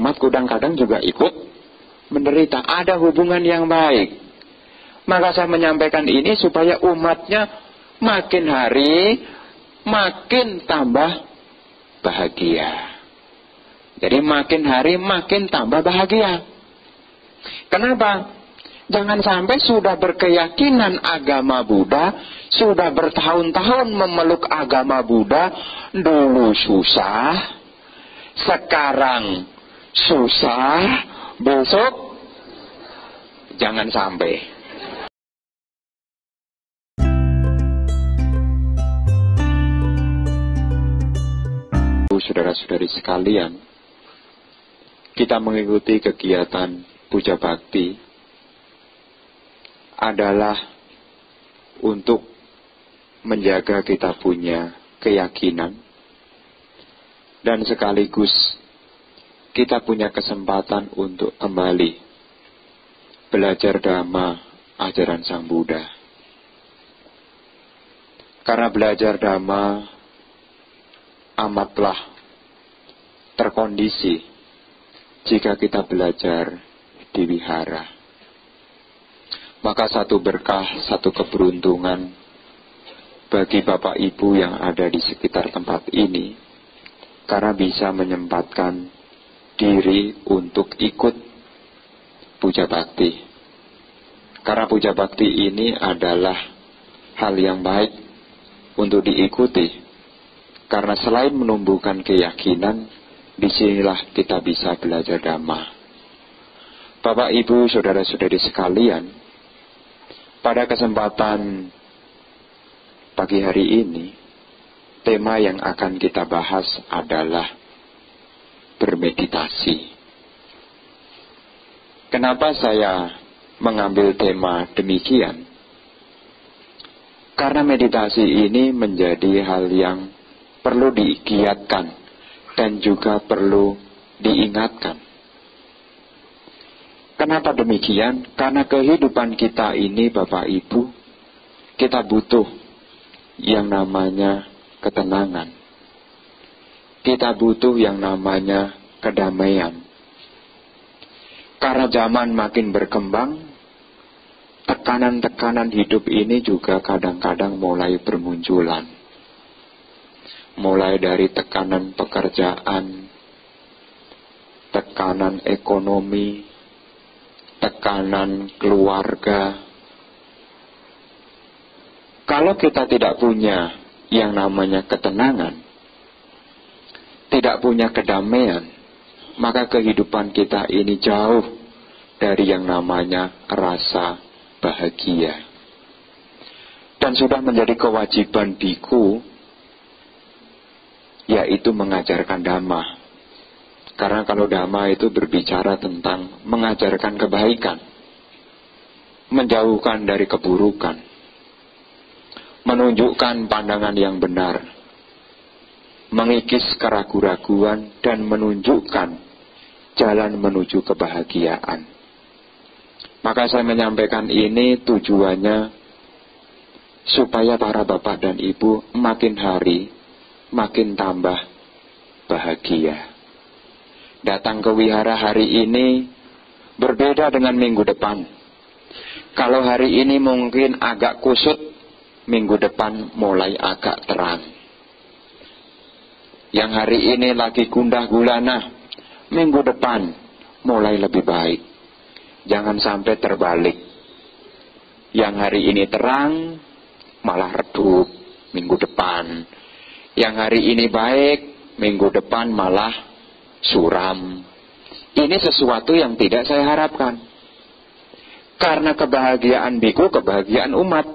umat kadang-kadang juga ikut menderita. Ada hubungan yang baik. Maka saya menyampaikan ini supaya umatnya makin hari makin tambah bahagia. Jadi makin hari makin tambah bahagia. Kenapa? Jangan sampai sudah berkeyakinan agama Buddha, sudah bertahun-tahun memeluk agama Buddha, dulu susah, sekarang susah, besok jangan sampai. Saudara-saudari sekalian, kita mengikuti kegiatan puja bakti adalah untuk menjaga kita punya keyakinan dan sekaligus kita punya kesempatan untuk kembali belajar Dhamma ajaran Sang Buddha. Karena belajar Dhamma amatlah terkondisi jika kita belajar di wihara. Maka satu berkah, satu keberuntungan bagi Bapak Ibu yang ada di sekitar tempat ini, karena bisa menyempatkan diri untuk ikut puja bakti. Karena puja bakti ini adalah hal yang baik untuk diikuti. Karena selain menumbuhkan keyakinan, disinilah kita bisa belajar Dhamma. Bapak Ibu, saudara-saudari sekalian, pada kesempatan pagi hari ini, tema yang akan kita bahas adalah bermeditasi. Kenapa saya mengambil tema demikian? Karena meditasi ini menjadi hal yang perlu digiatkan dan juga perlu diingatkan. Kenapa demikian? Karena kehidupan kita ini, Bapak Ibu, kita butuh yang namanya ketenangan. Kita butuh yang namanya kedamaian. Karena zaman makin berkembang, tekanan-tekanan hidup ini juga kadang-kadang mulai bermunculan. Mulai dari tekanan pekerjaan, tekanan ekonomi, tekanan keluarga. Kalau kita tidak punya yang namanya ketenangan, tidak punya kedamaian, maka kehidupan kita ini jauh dari yang namanya rasa bahagia. Dan sudah menjadi kewajiban biku, yaitu mengajarkan Dhamma. Karena kalau Dhamma itu berbicara tentang mengajarkan kebaikan, menjauhkan dari keburukan, menunjukkan pandangan yang benar, mengikis keraguan-raguan, dan menunjukkan jalan menuju kebahagiaan. Maka saya menyampaikan ini tujuannya supaya para bapak dan ibu makin hari makin tambah bahagia. Datang ke wihara hari ini berbeda dengan minggu depan. Kalau hari ini mungkin agak kusut, minggu depan mulai agak terang. Yang hari ini lagi gundah gulana, minggu depan mulai lebih baik. Jangan sampai terbalik. Yang hari ini terang, malah redup minggu depan. Yang hari ini baik, minggu depan malah suram. Ini sesuatu yang tidak saya harapkan. Karena kebahagiaan biku, kebahagiaan umat.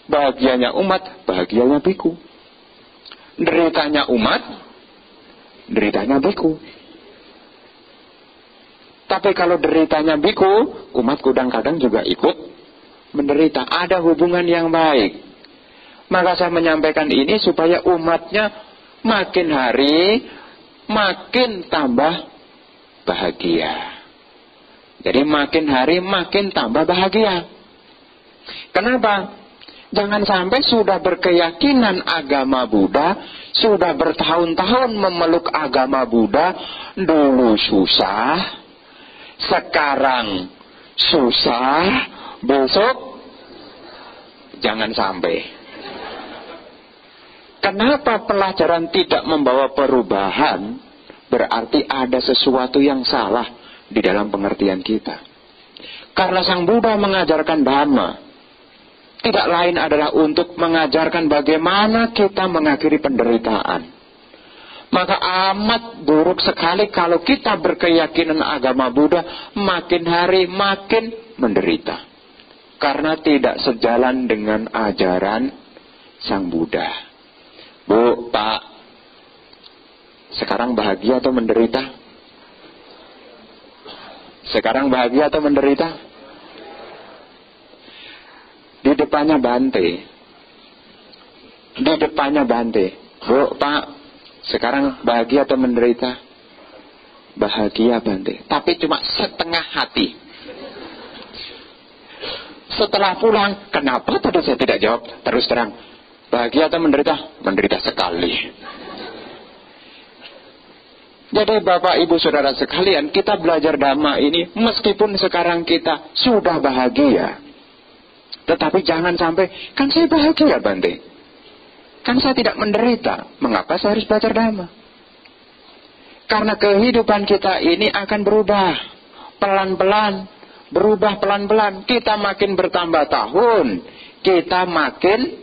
Bahagianya umat, bahagianya biku. Deritanya umat, deritanya biku. Tapi kalau deritanya biku, umat kadang-kadang juga ikut menderita. Ada hubungan yang baik. Maka saya menyampaikan ini supaya umatnya makin hari makin tambah bahagia. Jadi makin hari makin tambah bahagia. Kenapa? Jangan sampai sudah berkeyakinan agama Buddha, sudah bertahun-tahun memeluk agama Buddha, dulu susah, sekarang susah, besok jangan sampai. Kenapa pelajaran tidak membawa perubahan? Berarti ada sesuatu yang salah di dalam pengertian kita. Karena Sang Buddha mengajarkan Dhamma, tidak lain adalah untuk mengajarkan bagaimana kita mengakhiri penderitaan. Maka amat buruk sekali kalau kita berkeyakinan agama Buddha makin hari makin menderita. Karena tidak sejalan dengan ajaran Sang Buddha. Bu, Pak, sekarang bahagia atau menderita? Sekarang bahagia atau menderita? Di depannya Bante. Di depannya Bante. Bu, Pak, sekarang bahagia atau menderita? Bahagia, Bante. Tapi cuma setengah hati. Setelah pulang, kenapa tadi saya tidak jawab? Terus terang, bahagia atau menderita? Menderita sekali. Jadi Bapak Ibu Saudara sekalian, kita belajar Dhamma ini, meskipun sekarang kita sudah bahagia, tetapi jangan sampai, kan saya bahagia Bante, kan saya tidak menderita, mengapa saya harus belajar Dhamma? Karena kehidupan kita ini akan berubah pelan-pelan, berubah pelan-pelan. Kita makin bertambah tahun, kita makin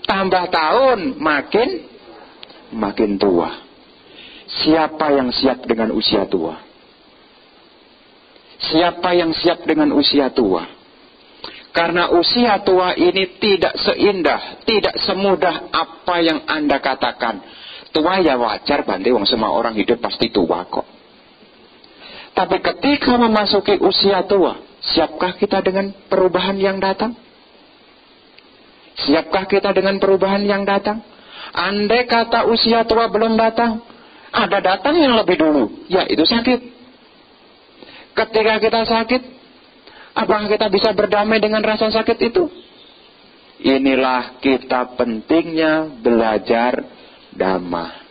tambah tahun, makin tua. Siapa yang siap dengan usia tua? Siapa yang siap dengan usia tua? Karena usia tua ini tidak seindah, tidak semudah apa yang Anda katakan. Tua ya wajar Bante, wong semua orang hidup pasti tua kok. Tapi ketika memasuki usia tua, siapkah kita dengan perubahan yang datang? Siapkah kita dengan perubahan yang datang? Andai kata usia tua belum datang, ada datang yang lebih dulu, yaitu sakit. Ketika kita sakit, apakah kita bisa berdamai dengan rasa sakit itu? Inilah kita pentingnya belajar Dhamma.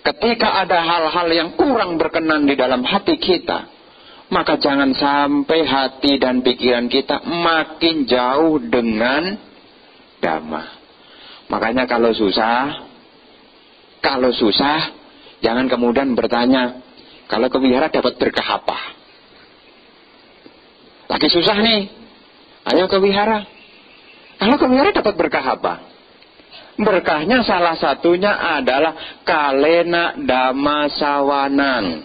Ketika ada hal-hal yang kurang berkenan di dalam hati kita, maka jangan sampai hati dan pikiran kita makin jauh dengan Dhamma. Makanya kalau susah, jangan kemudian bertanya, kalau ke wihara dapat berkah apa? Lagi susah nih, ayo ke wihara. Kalau ke wihara dapat berkah apa? Berkahnya salah satunya adalah kalena dhamma sawanang.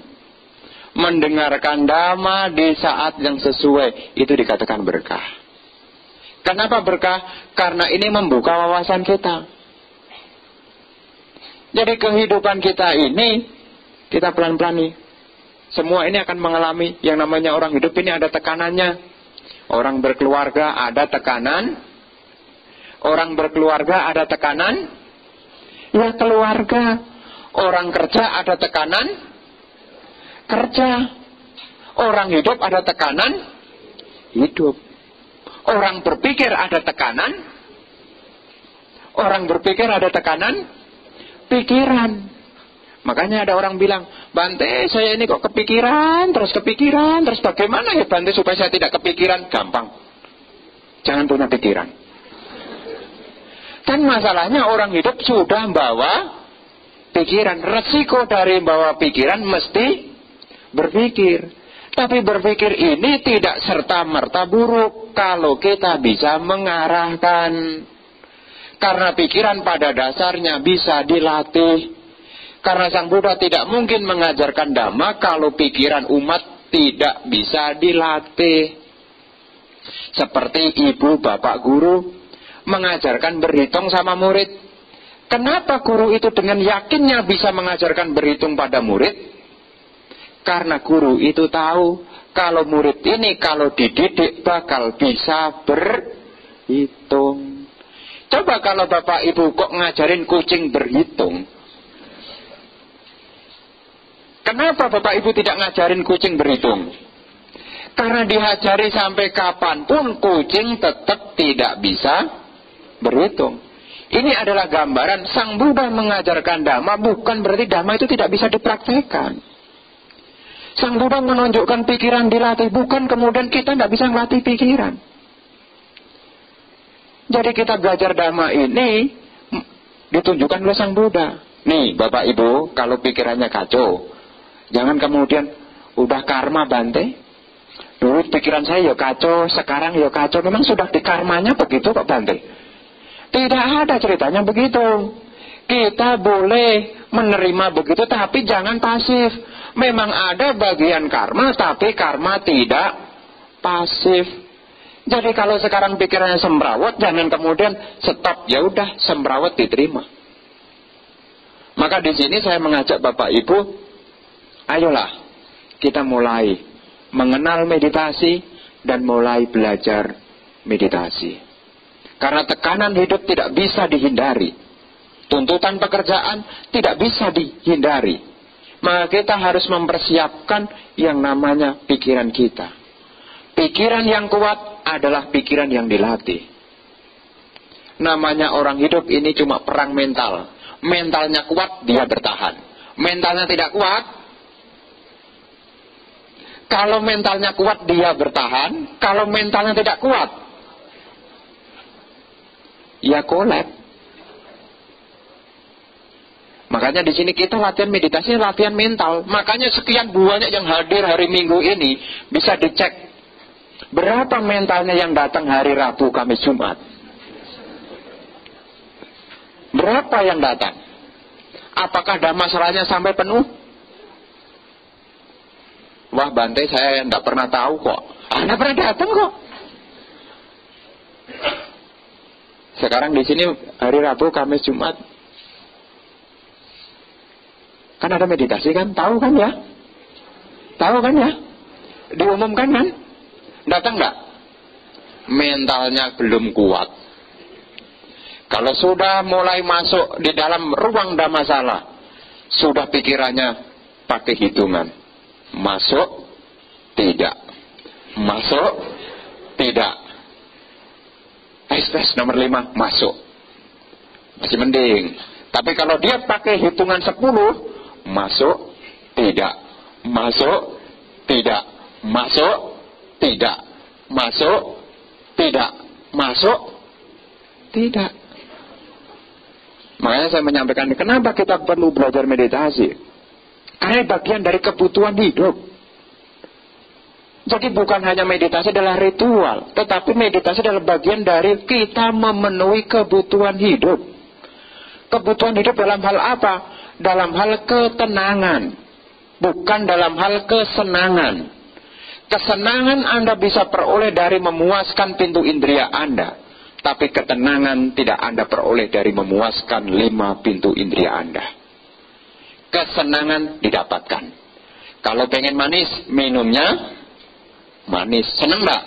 Mendengarkan dhamma di saat yang sesuai, itu dikatakan berkah. Kenapa berkah? Karena ini membuka wawasan kita. Jadi kehidupan kita ini, kita pelan-pelan nih. Semua ini akan mengalami yang namanya orang hidup ini ada tekanannya. Orang berkeluarga ada tekanan. Orang berkeluarga ada tekanan. Ya keluarga. Orang kerja ada tekanan. Kerja. Orang hidup ada tekanan. Hidup. Orang berpikir ada tekanan. Orang berpikir ada tekanan. Pikiran. Makanya ada orang bilang, Bante saya ini kok kepikiran, terus bagaimana ya Bante supaya saya tidak kepikiran? Gampang. Jangan punya pikiran. Kan masalahnya orang hidup sudah bawa pikiran. Resiko dari bawa pikiran mesti berpikir. Tapi berpikir ini tidak serta-merta buruk kalau kita bisa mengarahkan. Karena pikiran pada dasarnya bisa dilatih. Karena Sang Buddha tidak mungkin mengajarkan Dhamma kalau pikiran umat tidak bisa dilatih. Seperti ibu bapak guru mengajarkan berhitung sama murid. Kenapa guru itu dengan yakinnya bisa mengajarkan berhitung pada murid? Karena guru itu tahu kalau murid ini kalau dididik bakal bisa berhitung. Coba kalau bapak ibu kok ngajarin kucing berhitung. Kenapa bapak ibu tidak ngajarin kucing berhitung? Karena dihajari sampai kapanpun, kucing tetap tidak bisa berhitung. Ini adalah gambaran Sang Buddha mengajarkan Dhamma, bukan berarti Dhamma itu tidak bisa dipraktekkan. Sang Buddha menunjukkan pikiran dilatih, bukan kemudian kita tidak bisa melatih pikiran. Jadi kita belajar Dhamma ini ditunjukkan oleh Sang Buddha. Nih Bapak Ibu, kalau pikirannya kacau, jangan kemudian udah karma Bante. Dulu pikiran saya ya kacau, sekarang ya kacau. Memang sudah di karmanya begitu kok Bante. Tidak ada ceritanya begitu. Kita boleh menerima begitu, tapi jangan pasif. Memang ada bagian karma, tapi karma tidak pasif. Jadi kalau sekarang pikirannya semrawut, jangan kemudian stop. Ya udah, semrawut diterima. Maka di sini saya mengajak Bapak Ibu, ayolah kita mulai mengenal meditasi dan mulai belajar meditasi. Karena tekanan hidup tidak bisa dihindari. Tuntutan pekerjaan tidak bisa dihindari. Maka kita harus mempersiapkan yang namanya pikiran kita. Pikiran yang kuat adalah pikiran yang dilatih. Namanya orang hidup ini cuma perang mental. Mentalnya kuat, dia bertahan. Mentalnya tidak kuat, kalau mentalnya kuat dia bertahan, kalau mentalnya tidak kuat, ya kolab. Makanya di sini kita latihan meditasi, latihan mental. Makanya sekian banyak yang hadir hari Minggu ini bisa dicek berapa mentalnya yang datang hari Rabu, Kamis, Jumat. Berapa yang datang? Apakah masalahnya sampai penuh? Wah Bante, saya tidak pernah tahu kok. Anda pernah datang kok. Sekarang di sini hari Rabu, Kamis, Jumat. Kan ada meditasi kan? Tahu kan ya? Tahu kan ya? Diumumkan kan? Datang nggak? Mentalnya belum kuat. Kalau sudah mulai masuk di dalam ruang dhammasala, sudah pikirannya pakai hitungan. Masuk, tidak. Masuk, tidak. Tes nomor 5, masuk. Masih mending. Tapi kalau dia pakai hitungan 10, masuk, tidak. Masuk, tidak. Masuk, tidak. Masuk, tidak. Masuk, tidak. Makanya saya menyampaikan, kenapa kita perlu belajar meditasi? Karena bagian dari kebutuhan hidup. Jadi bukan hanya meditasi adalah ritual, tetapi meditasi adalah bagian dari kita memenuhi kebutuhan hidup. Kebutuhan hidup dalam hal apa? Dalam hal ketenangan, bukan dalam hal kesenangan. Kesenangan Anda bisa peroleh dari memuaskan pintu indera Anda. Tapi ketenangan tidak Anda peroleh dari memuaskan 5 pintu indera Anda. Kesenangan didapatkan. Kalau pengen manis, minumnya manis. Senang enggak?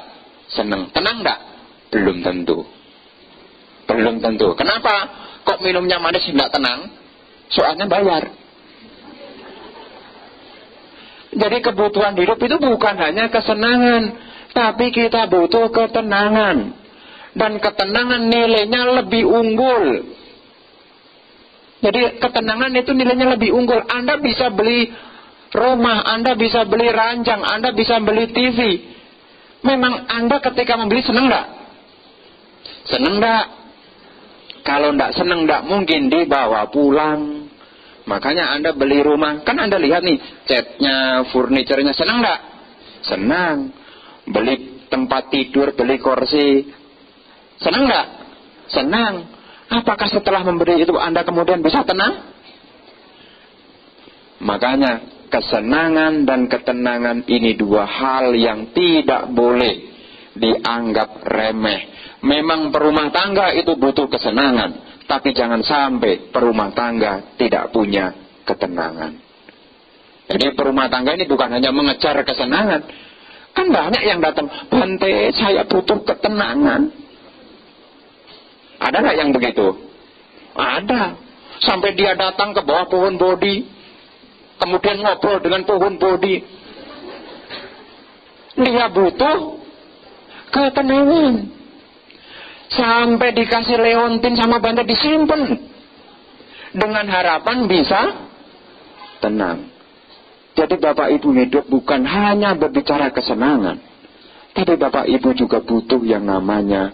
Senang. Tenang enggak? Belum tentu. Belum tentu. Kenapa? Kok minumnya manis enggak tenang? Soalnya bayar. Jadi kebutuhan hidup itu bukan hanya kesenangan, tapi kita butuh ketenangan. Dan ketenangan nilainya lebih unggul. Jadi ketenangan itu nilainya lebih unggul. Anda bisa beli rumah, Anda bisa beli ranjang, Anda bisa beli TV. Memang Anda ketika membeli senang enggak? Senang enggak? Kalau enggak senang enggak mungkin dibawa pulang. Makanya Anda beli rumah, kan Anda lihat nih, catnya, furniturnya, senang enggak? Senang. Beli tempat tidur, beli kursi, senang enggak? Senang. Apakah setelah memberi itu Anda kemudian bisa tenang? Makanya kesenangan dan ketenangan ini 2 hal yang tidak boleh dianggap remeh. Memang perumah tangga itu butuh kesenangan, tapi jangan sampai perumah tangga tidak punya ketenangan. Jadi perumah tangga ini bukan hanya mengejar kesenangan. Kan banyak yang datang, Bante, saya butuh ketenangan. Ada nggak yang begitu? Ada. Sampai dia datang ke bawah pohon bodi, kemudian ngobrol dengan pohon bodi. Dia butuh ketenangan. Sampai dikasih leontin sama bantai disimpan. Dengan harapan bisa tenang. Jadi Bapak Ibu hidup bukan hanya berbicara kesenangan. Tapi Bapak Ibu juga butuh yang namanya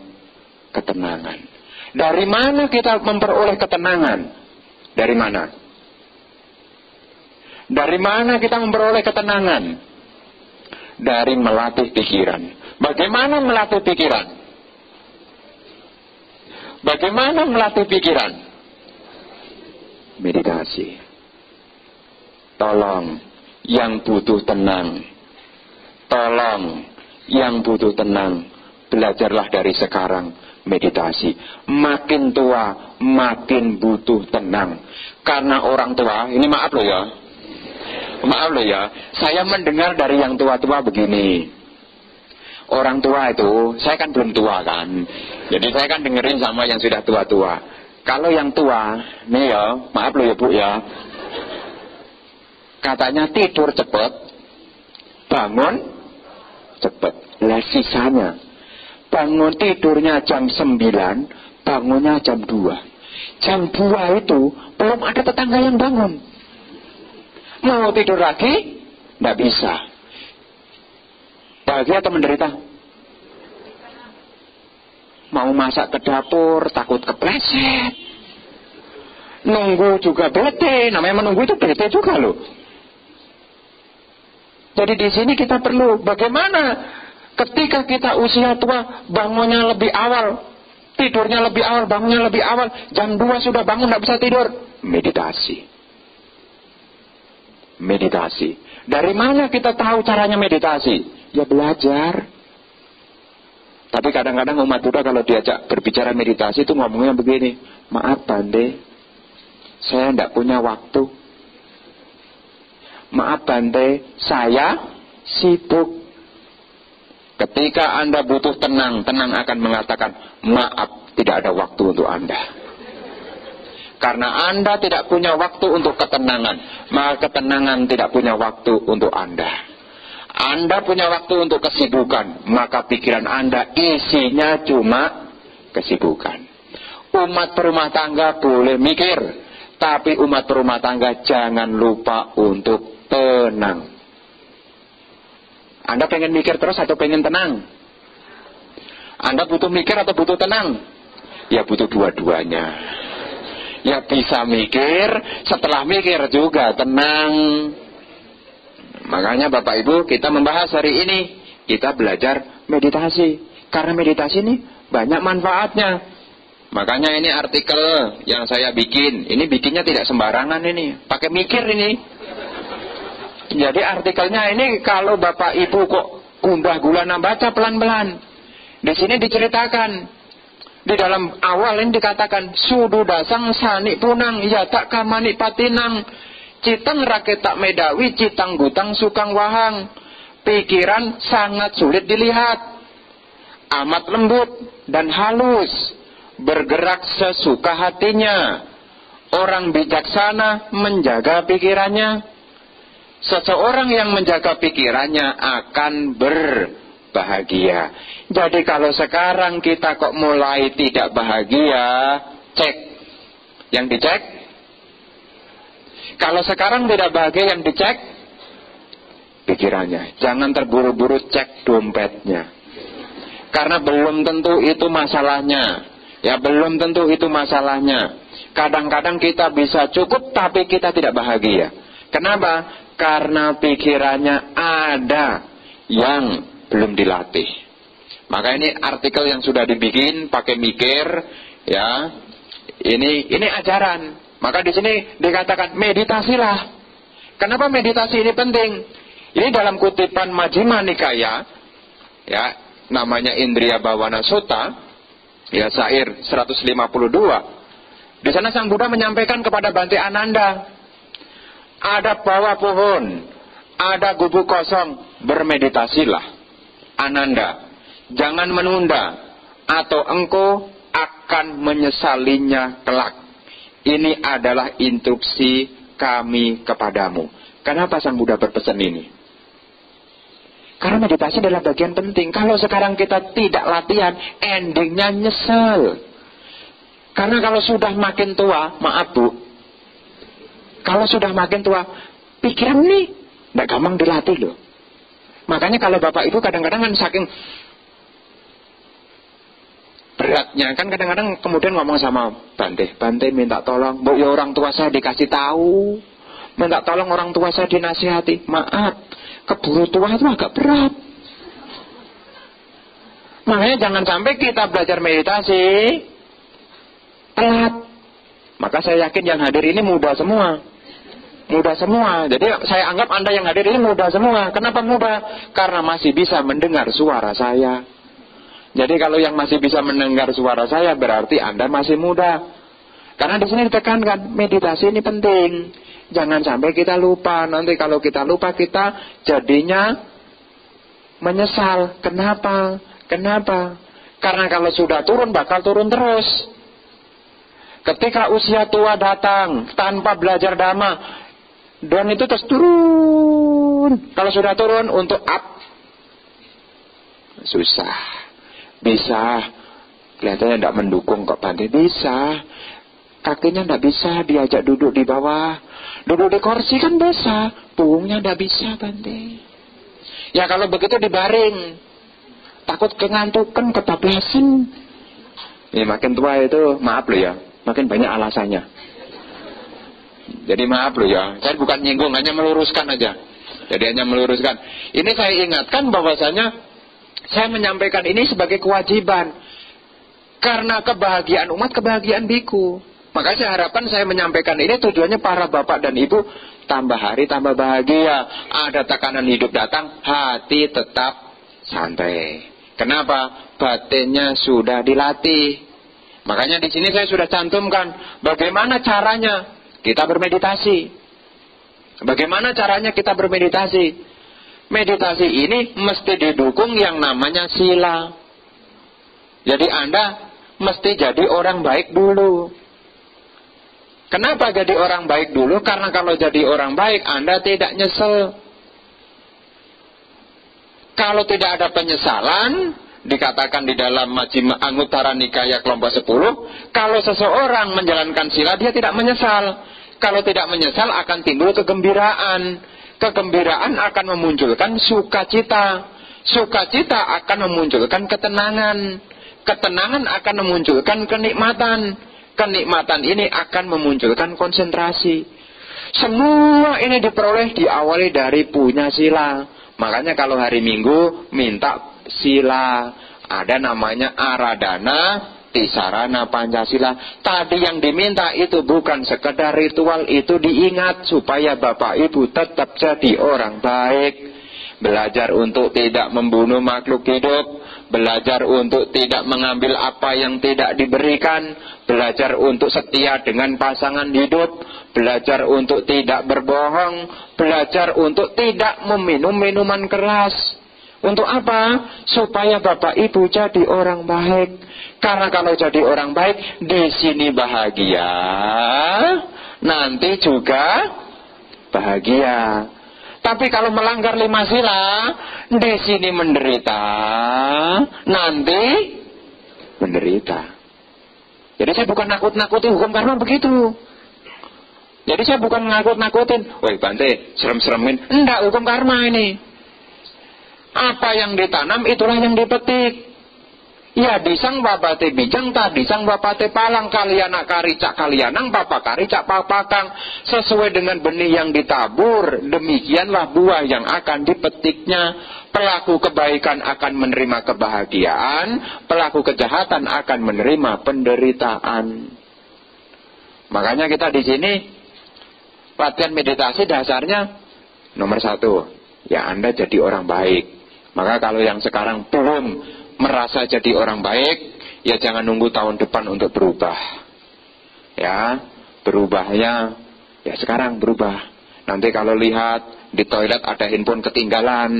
ketenangan. Dari mana kita memperoleh ketenangan? Dari mana? Dari mana kita memperoleh ketenangan? Dari melatih pikiran. Bagaimana melatih pikiran? Bagaimana melatih pikiran? Meditasi. Tolong yang butuh tenang. Tolong yang butuh tenang. Belajarlah dari sekarang meditasi. Makin tua, makin butuh tenang. Karena orang tua, ini maaf loh ya. Maaf loh ya, saya mendengar dari yang tua-tua begini. Orang tua itu, saya kan belum tua kan. Jadi saya kan dengerin sama yang sudah tua-tua. Kalau yang tua, nih ya, maaf loh ya Bu ya. Katanya tidur cepat, bangun cepat. Lah sisanya, bangun tidurnya jam 9, bangunnya jam 2. Jam 2 itu belum ada tetangga yang bangun. Mau tidur lagi, tidak bisa. Bahagia atau menderita? Mau masak ke dapur, takut kepleset. Nunggu juga bete, namanya menunggu itu bete juga loh. Jadi di sini kita perlu bagaimana ketika kita usia tua bangunnya lebih awal, tidurnya lebih awal, bangunnya lebih awal, jam 2 sudah bangun tidak bisa tidur. Meditasi. Meditasi. Dari mana kita tahu caranya meditasi? Ya belajar. Tapi kadang-kadang umat Buddha kalau diajak berbicara meditasi itu ngomongnya begini, maaf Bante, saya tidak punya waktu. Maaf Bante, saya sibuk. Ketika Anda butuh tenang, tenang akan mengatakan, maaf, tidak ada waktu untuk Anda. Karena Anda tidak punya waktu untuk ketenangan, maka ketenangan tidak punya waktu untuk Anda. Anda punya waktu untuk kesibukan, maka pikiran Anda isinya cuma kesibukan. Umat berumah tangga boleh mikir, tapi umat berumah tangga jangan lupa untuk tenang. Anda pengen mikir terus atau pengen tenang? Anda butuh mikir atau butuh tenang? Ya butuh dua-duanya. Ya bisa mikir, setelah mikir juga tenang. Makanya Bapak Ibu kita membahas hari ini, kita belajar meditasi. Karena meditasi ini banyak manfaatnya. Makanya ini artikel yang saya bikin, ini bikinnya tidak sembarangan ini, pakai mikir ini. Jadi artikelnya ini kalau Bapak Ibu kok gundah gulana baca pelan-pelan. Di sini diceritakan. Di dalam awal ini dikatakan sudu dasang sani punang ya tak kamani patinang citang raket tak medawi citang gutang sukang wahang. Pikiran sangat sulit dilihat, amat lembut dan halus, bergerak sesuka hatinya. Orang bijaksana menjaga pikirannya. Seseorang yang menjaga pikirannya akan berbahagia. Jadi kalau sekarang kita kok mulai tidak bahagia, cek. Yang dicek? Kalau sekarang tidak bahagia, yang dicek? Pikirannya. Jangan terburu-buru cek dompetnya. Karena belum tentu itu masalahnya. Ya belum tentu itu masalahnya. Kadang-kadang kita bisa cukup tapi kita tidak bahagia. Kenapa? Karena pikirannya ada yang belum dilatih. Maka ini artikel yang sudah dibikin pakai mikir, ya. Ini ajaran. Maka di sini dikatakan meditasilah. Kenapa meditasi ini penting? Ini dalam kutipan Majjhima Nikaya, ya, namanya Indriya Bhawana Sutta, ya, syair 152. Di sana Sang Buddha menyampaikan kepada Bante Ananda, ada bawah pohon, ada gubuk kosong, bermeditasilah. Ananda, jangan menunda, atau engkau akan menyesalinya kelak. Ini adalah instruksi kami kepadamu. Kenapa Sang Buddha berpesan ini? Karena meditasi adalah bagian penting. Kalau sekarang kita tidak latihan, endingnya nyesel. Karena kalau sudah makin tua, maaf Bu, kalau sudah makin tua, pikiran nih tidak gampang dilatih loh. Makanya kalau Bapak Ibu kadang-kadang kan saking beratnya, kan kadang-kadang kemudian ngomong sama Bante minta tolong, Bu ya orang tua saya dikasih tahu, minta tolong orang tua saya dinasihati. Maaf, keburu tua itu agak berat. Makanya jangan sampai kita belajar meditasi telat. Maka saya yakin yang hadir ini muda semua. Muda semua. Jadi saya anggap Anda yang hadir ini muda semua. Kenapa muda? Karena masih bisa mendengar suara saya. Jadi kalau yang masih bisa mendengar suara saya berarti Anda masih muda. Karena di sini ditekankan meditasi ini penting. Jangan sampai kita lupa. Nanti kalau kita lupa kita jadinya menyesal. Kenapa? Karena kalau sudah turun bakal turun terus. Ketika usia tua datang tanpa belajar dhamma, dan itu terus turun. Kalau sudah turun untuk up, susah. Bisa, kelihatannya tidak mendukung kok Bante. Bisa, kakinya tidak bisa diajak duduk di bawah. Duduk di kursi kan bisa, punggungnya tidak bisa Bante. Ya kalau begitu dibaring, takut kengantukan, kebablasan. Ya makin tua itu, maaf loh ya, makin banyak alasannya. Jadi maaf loh ya, saya bukan nyinggung, hanya meluruskan aja. Jadi hanya meluruskan. Ini saya ingatkan bahwasanya saya menyampaikan ini sebagai kewajiban. Karena kebahagiaan umat, kebahagiaan biku. Maka saya harapkan saya menyampaikan ini tujuannya para bapak dan ibu tambah hari tambah bahagia. Ada tekanan hidup datang, hati tetap santai. Kenapa? Batinnya sudah dilatih. Makanya di sini saya sudah cantumkan bagaimana caranya kita bermeditasi. Bagaimana caranya kita bermeditasi? Meditasi ini mesti didukung yang namanya sila. Jadi Anda mesti jadi orang baik dulu. Kenapa jadi orang baik dulu? Karena kalau jadi orang baik Anda tidak nyesel. Kalau tidak ada penyesalan, dikatakan di dalam Majjhima Anguttara Nikaya kelompok 10, kalau seseorang menjalankan sila dia tidak menyesal. Kalau tidak menyesal akan timbul kegembiraan. Kegembiraan akan memunculkan sukacita. Sukacita akan memunculkan ketenangan. Ketenangan akan memunculkan kenikmatan. Kenikmatan ini akan memunculkan konsentrasi. Semua ini diperoleh diawali dari punya sila. Makanya kalau hari Minggu minta sila. Ada namanya Aradhana Tisarana Pancasila. Tadi yang diminta itu bukan sekedar ritual, itu diingat supaya Bapak Ibu tetap jadi orang baik. Belajar untuk tidak membunuh makhluk hidup, belajar untuk tidak mengambil apa yang tidak diberikan, belajar untuk setia dengan pasangan hidup, belajar untuk tidak berbohong, belajar untuk tidak meminum minuman keras. Untuk apa? Supaya Bapak Ibu jadi orang baik. Karena kalau jadi orang baik, di sini bahagia, nanti juga bahagia. Tapi kalau melanggar 5 sila, di sini menderita, nanti menderita. Jadi saya bukan nakut-nakutin hukum karma begitu. Jadi saya bukan nakut-nakutin, woi Bante, serem-seremin. Enggak, hukum karma ini. Apa yang ditanam itulah yang dipetik. Ya disang babate bijang ta disang babate palang kaliana karicak kalianang papa karicak papakang. Sesuai dengan benih yang ditabur, demikianlah buah yang akan dipetiknya. Pelaku kebaikan akan menerima kebahagiaan, pelaku kejahatan akan menerima penderitaan. Makanya kita di sini latihan meditasi dasarnya nomor 1, ya Anda jadi orang baik. Maka kalau yang sekarang belum merasa jadi orang baik, ya jangan nunggu tahun depan untuk berubah. Ya, berubahnya ya sekarang berubah. Nanti kalau lihat di toilet ada handphone ketinggalan,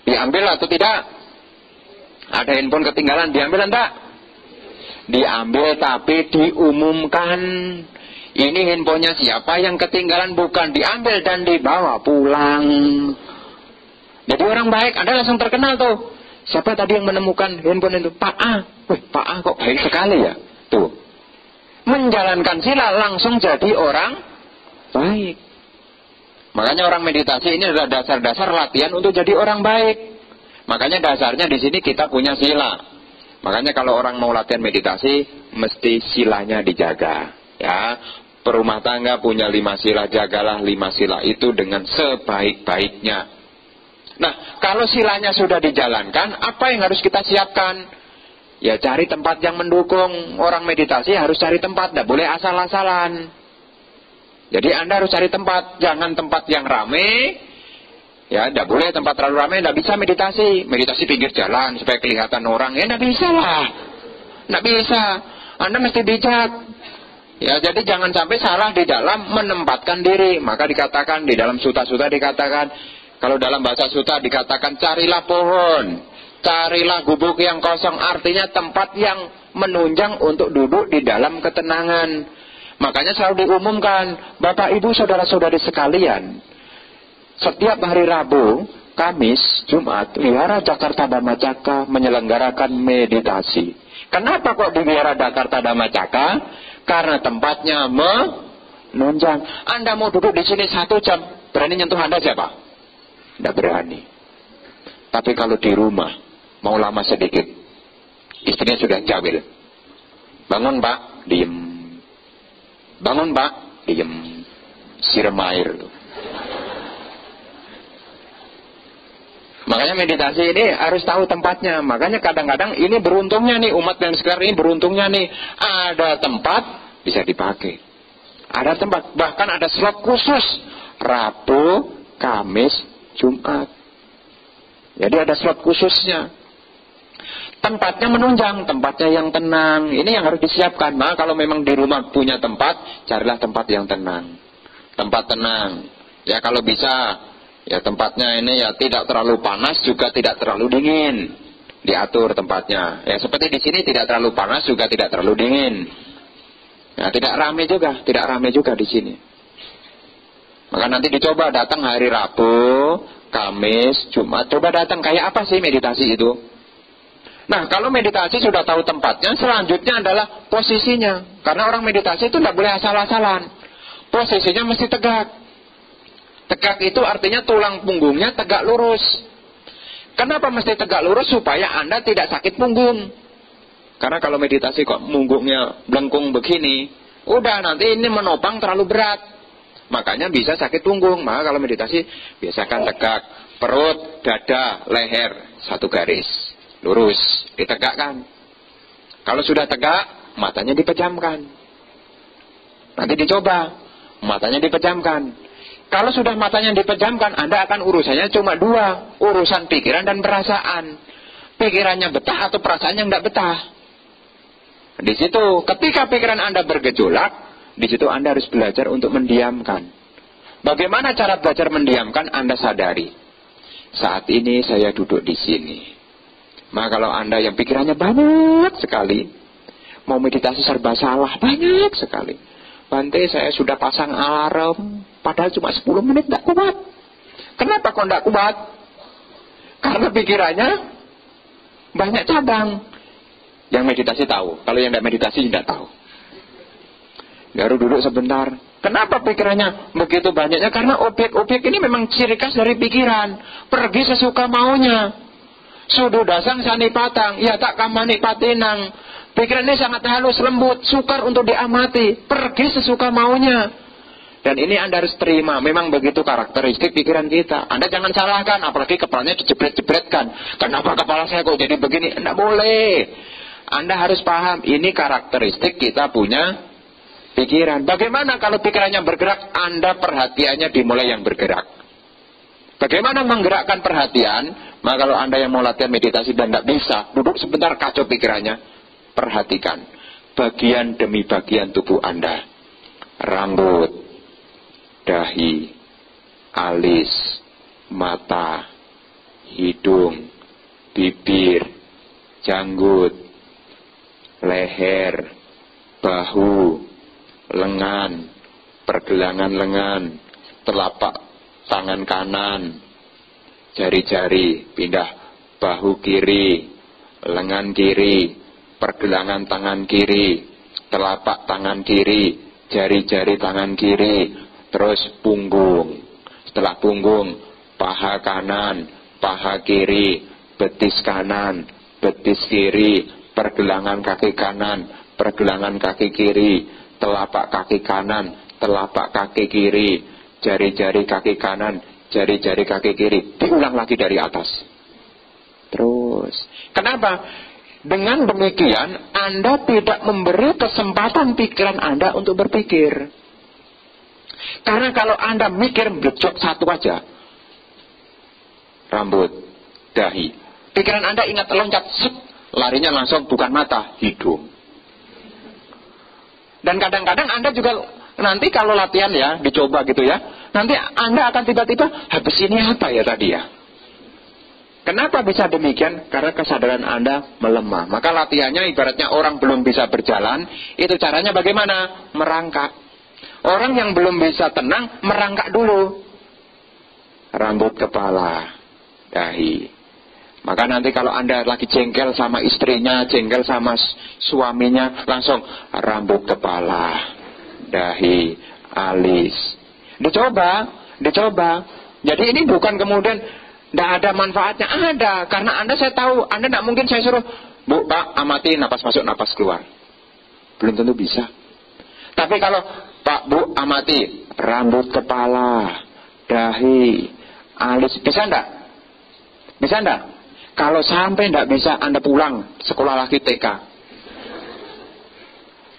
diambil atau tidak? Ada handphone ketinggalan, diambil enggak? Diambil tapi diumumkan. Ini handphonenya siapa yang ketinggalan, bukan diambil dan dibawa pulang. Jadi orang baik, Anda langsung terkenal tuh. Siapa tadi yang menemukan handphone itu? Pak A. Wih, Pak A kok baik sekali ya? Tuh. Menjalankan sila langsung jadi orang baik. Makanya orang meditasi ini adalah dasar-dasar latihan untuk jadi orang baik. Makanya dasarnya di sini kita punya sila. Makanya kalau orang mau latihan meditasi, mesti silanya dijaga. Ya, perumah tangga punya 5 sila, jagalah 5 sila itu dengan sebaik-baiknya. Nah, kalau silanya sudah dijalankan, apa yang harus kita siapkan? Ya cari tempat yang mendukung. Orang meditasi harus cari tempat, tidak boleh asal-asalan. Jadi Anda harus cari tempat, jangan tempat yang rame. Ya, tidak boleh tempat terlalu rame, tidak bisa meditasi. Meditasi pinggir jalan supaya kelihatan orang, ya tidak bisa lah. Tidak bisa. Anda mesti bijak. Ya, jadi jangan sampai salah di dalam menempatkan diri. Maka dikatakan di dalam suta-suta dikatakan, kalau dalam bahasa suta dikatakan carilah pohon, carilah gubuk yang kosong, artinya tempat yang menunjang untuk duduk di dalam ketenangan. Makanya selalu diumumkan, Bapak Ibu saudara-saudari sekalian, setiap hari Rabu, Kamis, Jumat, Wihara Jakarta Dhamma Cakka menyelenggarakan meditasi. Kenapa kok di Wihara Jakarta Dhamma Cakka? Karena tempatnya menunjang. Anda mau duduk di sini 1 jam, berani nyentuh Anda siapa? Tidak berani. Tapi kalau di rumah mau lama sedikit, istrinya sudah jawil. Bangun Pak, diem. Bangun Pak, diem. Siram air. Makanya meditasi ini harus tahu tempatnya. Makanya kadang-kadang ini beruntungnya nih, umat yang sekarang ini beruntungnya nih, ada tempat bisa dipakai. Ada tempat, bahkan ada slot khusus Rabu, Kamis, Jumat. Jadi ada slot khususnya. Tempatnya menunjang, tempatnya yang tenang. Ini yang harus disiapkan. Maka kalau memang di rumah punya tempat, carilah tempat yang tenang. Tempat tenang. Ya kalau bisa, ya tempatnya ini ya tidak terlalu panas juga tidak terlalu dingin. Diatur tempatnya. Ya seperti di sini tidak terlalu panas juga tidak terlalu dingin. Ya tidak ramai juga di sini. Maka nanti dicoba datang hari Rabu, Kamis, Jumat. Coba datang, kayak apa sih meditasi itu? Nah, kalau meditasi sudah tahu tempatnya, selanjutnya adalah posisinya. Karena orang meditasi itu tidak boleh asal-asalan. Posisinya mesti tegak. Tegak itu artinya tulang punggungnya tegak lurus. Kenapa mesti tegak lurus? Supaya Anda tidak sakit punggung. Karena kalau meditasi kok punggungnya melengkung begini, udah nanti ini menopang terlalu berat. Makanya bisa sakit punggung. Maka kalau meditasi biasakan tegak. Perut, dada, leher, 1 garis. Lurus, ditegakkan. Kalau sudah tegak, matanya dipejamkan. Nanti dicoba, matanya dipejamkan. Kalau sudah matanya dipejamkan, Anda akan urusannya cuma 2. Urusan pikiran dan perasaan. Pikirannya betah atau perasaannya tidak betah. Di situ, ketika pikiran Anda bergejolak, di situ Anda harus belajar untuk mendiamkan. Bagaimana cara belajar mendiamkan? Anda sadari. Saat ini saya duduk di sini. Maka kalau Anda yang pikirannya banyak sekali, mau meditasi serba salah, banyak sekali. Bante, saya sudah pasang alarm, padahal cuma 10 menit, tidak kuat. Kenapa kok tidak kuat? Karena pikirannya banyak cabang. Yang meditasi tahu, kalau yang tidak meditasi tidak tahu. Baru duduk sebentar. Kenapa pikirannya begitu banyaknya? Karena objek-objek ini memang ciri khas dari pikiran. Pergi sesuka maunya. Sudu dasang sanipatang, ya tak kamani patinang. Pikiran ini sangat halus, lembut, sukar untuk diamati. Pergi sesuka maunya. Dan ini Anda harus terima. Memang begitu karakteristik pikiran kita. Anda jangan salahkan, apalagi kepalanya dijebret-jebretkan. Kenapa kepala saya kok jadi begini? Tidak boleh. Anda harus paham, ini karakteristik kita punya pikiran. Bagaimana kalau pikirannya bergerak, Anda perhatiannya dimulai yang bergerak. Bagaimana menggerakkan perhatian? Maka kalau Anda yang mau latihan meditasi dan tidak bisa, duduk sebentar kacau pikirannya. Perhatikan bagian demi bagian tubuh Anda. Rambut, dahi, alis, mata, hidung, bibir, janggut, leher, bahu, lengan, pergelangan lengan, telapak tangan kanan, jari-jari, pindah bahu kiri, lengan kiri, pergelangan tangan kiri, telapak tangan kiri, jari-jari tangan kiri, terus punggung. Setelah punggung, paha kanan, paha kiri, betis kanan, betis kiri, pergelangan kaki kanan, pergelangan kaki kiri, telapak kaki kanan, telapak kaki kiri, jari-jari kaki kanan, jari-jari kaki kiri. Diulang lagi dari atas. Terus. Kenapa? Dengan demikian Anda tidak memberi kesempatan pikiran Anda untuk berpikir. Karena kalau Anda mikir blejok satu aja, rambut, dahi, pikiran Anda ingat loncat, larinya langsung bukan mata, hidung. Dan kadang-kadang Anda juga nanti kalau latihan ya, dicoba gitu ya, nanti Anda akan tiba-tiba, habis ini apa ya tadi ya? Kenapa bisa demikian? Karena kesadaran Anda melemah. Maka latihannya ibaratnya orang belum bisa berjalan, itu caranya bagaimana? Merangkak. Orang yang belum bisa tenang, merangkak dulu. Rambut kepala, dahi. Maka nanti kalau Anda lagi jengkel sama istrinya, jengkel sama suaminya, langsung rambut kepala, dahi, alis. Dicoba. Jadi ini bukan kemudian tidak ada manfaatnya, ada. Karena Anda saya tahu, Anda tidak mungkin saya suruh, Bu, Pak, amati napas masuk, napas keluar. Belum tentu bisa. Tapi kalau, Pak, Bu, amati rambut kepala, dahi, alis, bisa enggak? Bisa enggak? Kalau sampai enggak bisa, Anda pulang sekolah lagi TK.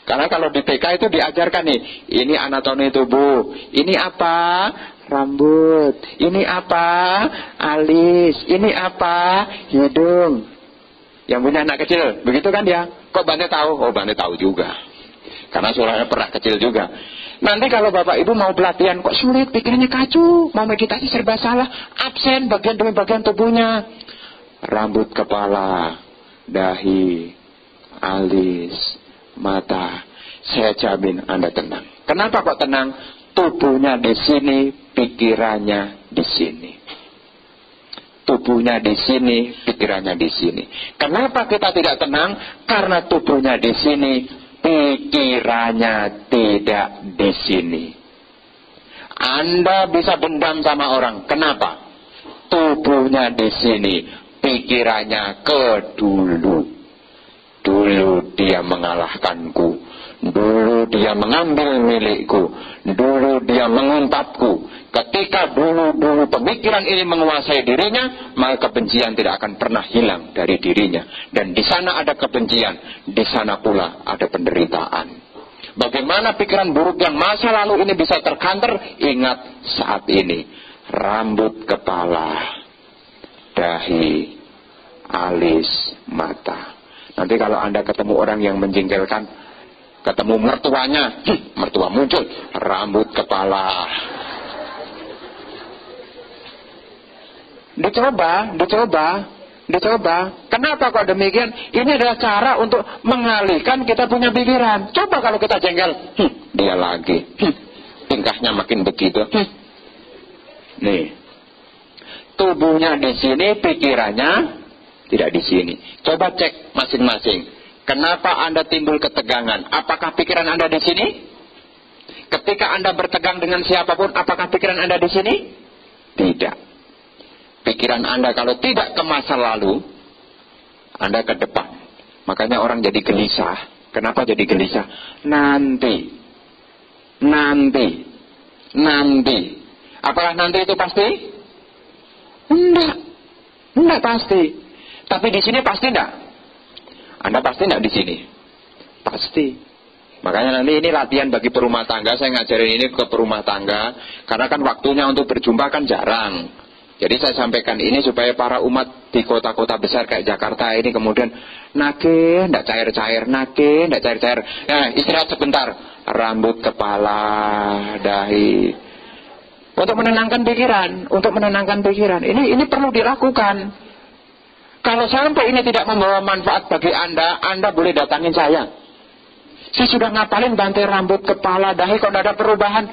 Karena kalau di TK itu diajarkan nih, ini anatomi tubuh, ini apa? Rambut, ini apa? Alis, ini apa? Hidung. Yang punya anak kecil, begitu kan dia? Kok Bante tahu? Oh, Bante tahu juga. Karena suaranya pernah kecil juga. Nanti kalau Bapak Ibu mau pelatihan, kok sulit, pikirannya kacau, mau meditasi serba salah, absen bagian demi bagian tubuhnya. Rambut kepala, dahi, alis, mata. Saya jamin Anda tenang. Kenapa kok tenang? Tubuhnya di sini, pikirannya di sini. Tubuhnya di sini, pikirannya di sini. Kenapa kita tidak tenang? Karena tubuhnya di sini, pikirannya tidak di sini. Anda bisa dendam sama orang. Kenapa? Tubuhnya di sini, pikirannya ke dulu. Dulu dia mengalahkanku. Dulu dia mengambil milikku. Dulu dia mengumpatku. Ketika dulu pemikiran ini menguasai dirinya, maka kebencian tidak akan pernah hilang dari dirinya. Dan di sana ada kebencian, di sana pula ada penderitaan. Bagaimana pikiran buruk yang masa lalu ini bisa terkanter? Ingat saat ini. Rambut kepala, dahi, alis, mata. Nanti kalau Anda ketemu orang yang menjengkelkan, ketemu mertuanya, mertua muncul, rambut kepala. Dicoba. Kenapa kok demikian? Ini adalah cara untuk mengalihkan kita punya pikiran. Coba kalau kita jengkel, dia lagi, tingkahnya makin begitu. Nih, tubuhnya di sini, pikirannya tidak di sini. Coba cek masing-masing. Kenapa Anda timbul ketegangan? Apakah pikiran Anda di sini? Ketika Anda bertegang dengan siapapun, apakah pikiran Anda di sini? Tidak. Pikiran Anda kalau tidak ke masa lalu, Anda ke depan. Makanya orang jadi gelisah. Kenapa jadi gelisah? Nanti. Apakah nanti itu pasti? Enggak pasti. Tapi di sini pasti enggak? Anda pasti enggak di sini? Pasti. Makanya nanti ini latihan bagi perumah tangga. Saya ngajarin ini ke perumah tangga. Karena kan waktunya untuk berjumpa kan jarang. Jadi saya sampaikan ini supaya para umat di kota-kota besar kayak Jakarta ini kemudian nake, enggak cair-cair. Nah, istirahat sebentar. Rambut kepala, dahi. Untuk menenangkan pikiran. Ini perlu dilakukan. Kalau sampai ini tidak membawa manfaat bagi Anda boleh datangin saya. Saya sudah ngapalin Bante rambut kepala, dahi, kok tidak ada perubahan?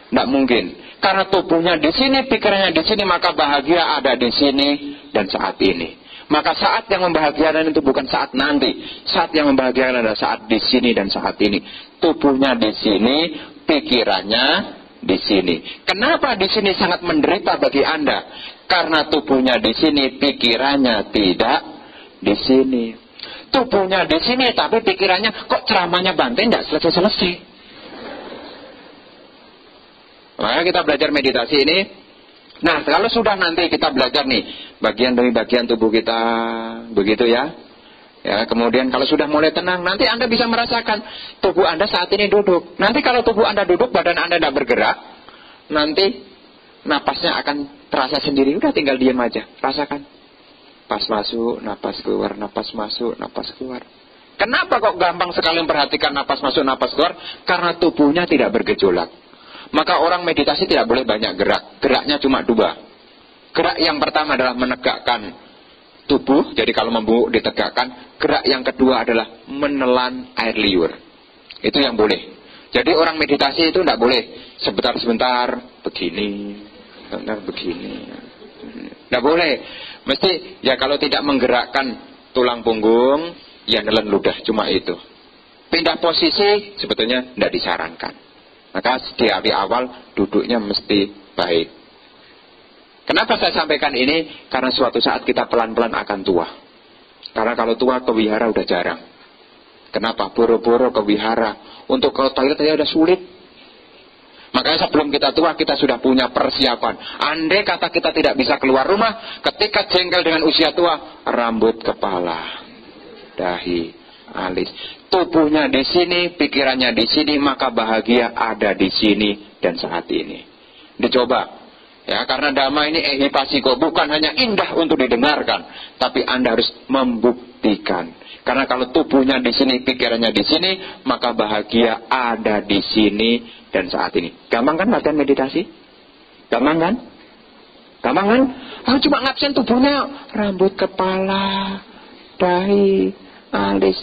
Tidak mungkin. Karena tubuhnya di sini, pikirannya di sini, maka bahagia ada di sini dan saat ini. Maka saat yang membahagiakan itu bukan saat nanti. Saat yang membahagiakan adalah saat di sini dan saat ini. Tubuhnya di sini, pikirannya di sini. Kenapa di sini sangat menderita bagi Anda? Karena tubuhnya di sini, pikirannya tidak di sini. Tubuhnya di sini, tapi pikirannya kok ceramahnya Bante tidak selesai-selesai. Maka kita belajar meditasi ini. Nah, kalau sudah nanti kita belajar nih, bagian demi bagian tubuh kita, begitu ya. Ya, kemudian kalau sudah mulai tenang, nanti Anda bisa merasakan tubuh Anda saat ini duduk. Nanti kalau tubuh Anda duduk, badan Anda tidak bergerak, nanti napasnya akan terasa sendiri. Udah tinggal diam aja, rasakan. Pas masuk, napas keluar, napas masuk, napas keluar. Kenapa kok gampang sekali memperhatikan napas masuk, napas keluar? Karena tubuhnya tidak bergejolak. Maka orang meditasi tidak boleh banyak gerak. Geraknya cuma dua. Gerak yang pertama adalah menegakkan tubuh. Jadi kalau membungkuk ditegakkan. Gerak yang kedua adalah menelan air liur. Itu yang boleh. Jadi orang meditasi itu tidak boleh sebentar-sebentar begini, sebentar begini. Tidak boleh. Mesti ya kalau tidak menggerakkan tulang punggung, ya nelen ludah, cuma itu. Pindah posisi sebetulnya tidak disarankan. Maka di awal duduknya mesti baik. Kenapa saya sampaikan ini? Karena suatu saat kita pelan-pelan akan tua. Karena kalau tua ke wihara udah jarang. Kenapa? Boro-boro ke wihara. Untuk ke toilet aja udah sulit. Makanya sebelum kita tua kita sudah punya persiapan. Andai kata kita tidak bisa keluar rumah, ketika jengkel dengan usia tua, rambut kepala, dahi, alis. Tubuhnya di sini, pikirannya di sini, maka bahagia ada di sini dan saat ini. Dicoba. Ya, karena dhamma ini ehipasiko, bukan hanya indah untuk didengarkan, tapi Anda harus membuktikan. Karena kalau tubuhnya di sini, pikirannya di sini, maka bahagia ada di sini dan saat ini. Gampang kan latihan meditasi? Gampang kan? Gampang kan? Cuma ngabsen tubuhnya, rambut kepala, dahi, alis.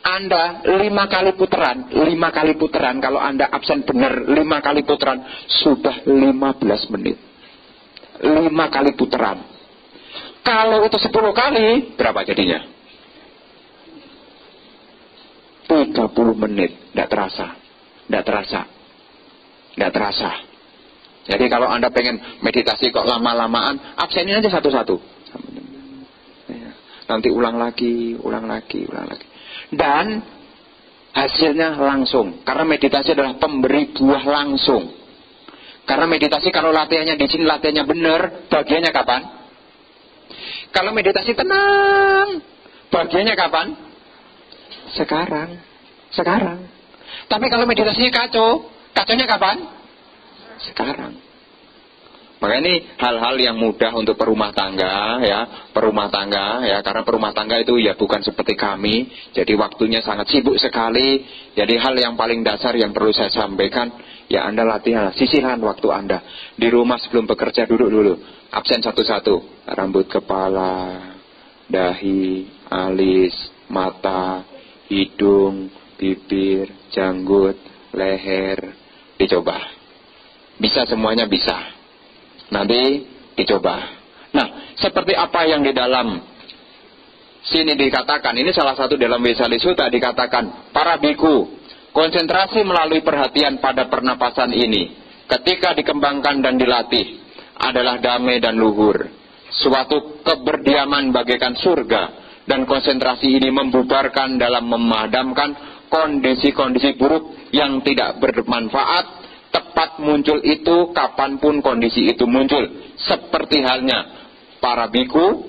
Anda 5 kali putaran, kalau Anda absen benar 5 kali putaran, sudah 15 menit. 5 kali putaran. Kalau itu 10 kali, berapa jadinya? 30 menit. Tidak terasa. Jadi kalau Anda pengen meditasi kok lama-lamaan, absenin aja satu-satu. Nanti ulang lagi. Dan hasilnya langsung. Karena meditasi adalah pemberi buah langsung. Karena meditasi kalau latihannya di sini, latihannya benar, bagiannya kapan? Kalau meditasi tenang, bagiannya kapan? Sekarang. Tapi kalau meditasinya kacaunya kapan? Sekarang. Maka ini hal-hal yang mudah untuk perumah tangga ya, karena perumah tangga itu ya bukan seperti kami, jadi waktunya sangat sibuk sekali. Jadi hal yang paling dasar yang perlu saya sampaikan, ya Anda latihan, sisihkan waktu Anda. Di rumah sebelum bekerja duduk dulu, absen satu-satu, rambut kepala, dahi, alis, mata, hidung, bibir, janggut, leher, dicoba. Bisa semuanya bisa. Nanti dicoba. Nah, seperti apa yang di dalam sini dikatakan, ini salah satu dalam Vesali Sutta dikatakan, para biku, konsentrasi melalui perhatian pada pernapasan ini, ketika dikembangkan dan dilatih, adalah damai dan luhur. Suatu keberdiaman bagaikan surga, dan konsentrasi ini membubarkan dalam memadamkan kondisi-kondisi buruk yang tidak bermanfaat. Tepat muncul itu kapanpun kondisi itu muncul. Seperti halnya para biku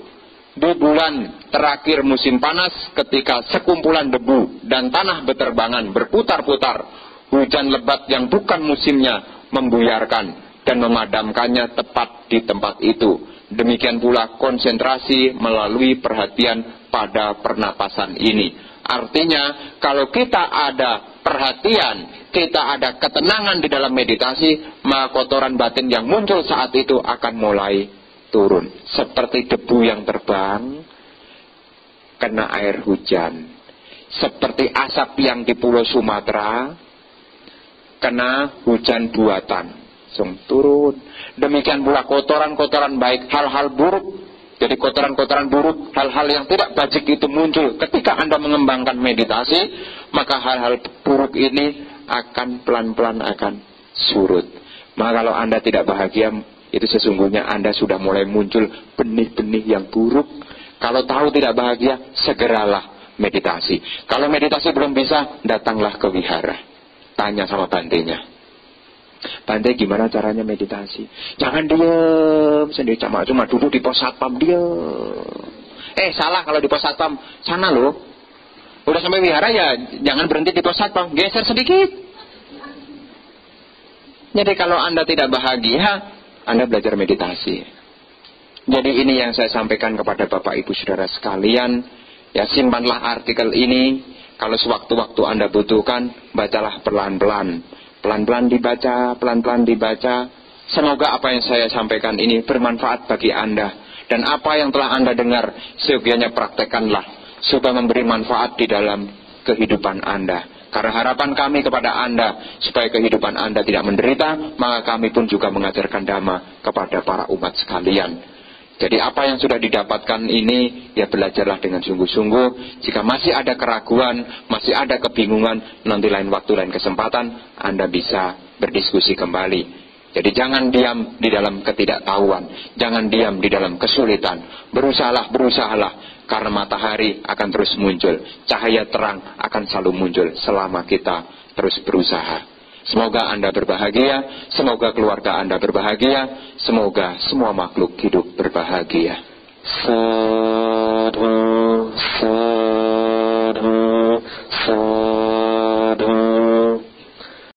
di bulan terakhir musim panas, ketika sekumpulan debu dan tanah beterbangan berputar-putar, hujan lebat yang bukan musimnya membuyarkan dan memadamkannya tepat di tempat itu. Demikian pula konsentrasi melalui perhatian pada pernapasan ini. Artinya kalau kita ada perhatian, kita ada ketenangan di dalam meditasi, maka kotoran batin yang muncul saat itu akan mulai turun. Seperti debu yang terbang kena air hujan. Seperti asap yang di Pulau Sumatera kena hujan buatan. langsung turun. Demikian pula kotoran-kotoran baik, hal-hal buruk. Jadi kotoran-kotoran buruk, hal-hal yang tidak bajik itu muncul. Ketika Anda mengembangkan meditasi, maka hal-hal buruk ini akan pelan-pelan akan surut. Maka kalau Anda tidak bahagia, itu sesungguhnya Anda sudah mulai muncul benih-benih yang buruk. Kalau tahu tidak bahagia, segeralah meditasi. Kalau meditasi belum bisa, datanglah ke wihara. Tanya sama bantenya. Bante, gimana caranya meditasi? Jangan diem sendiri, cuma duduk di pos satpam, diem. Salah kalau di pos satpam, sana loh. Udah sampai wihara ya, jangan berhenti di pos satpam, geser sedikit. Jadi kalau Anda tidak bahagia, Anda belajar meditasi. Jadi ini yang saya sampaikan kepada Bapak Ibu Saudara sekalian. Ya, simpanlah artikel ini. Kalau sewaktu-waktu Anda butuhkan, bacalah pelan-pelan. Pelan-pelan dibaca. Semoga apa yang saya sampaikan ini bermanfaat bagi Anda. Dan apa yang telah Anda dengar, seyogianya praktekkanlah. Supaya memberi manfaat di dalam kehidupan Anda. Karena harapan kami kepada Anda, supaya kehidupan Anda tidak menderita, maka kami pun juga mengajarkan dhamma kepada para umat sekalian. Jadi apa yang sudah didapatkan ini, ya belajarlah dengan sungguh-sungguh. Jika masih ada keraguan, masih ada kebingungan, nanti lain waktu, lain kesempatan, Anda bisa berdiskusi kembali. Jadi jangan diam di dalam ketidaktahuan, jangan diam di dalam kesulitan. Berusahalah, karena matahari akan terus muncul. Cahaya terang akan selalu muncul selama kita terus berusaha. Semoga Anda berbahagia, semoga keluarga Anda berbahagia, semoga semua makhluk hidup berbahagia.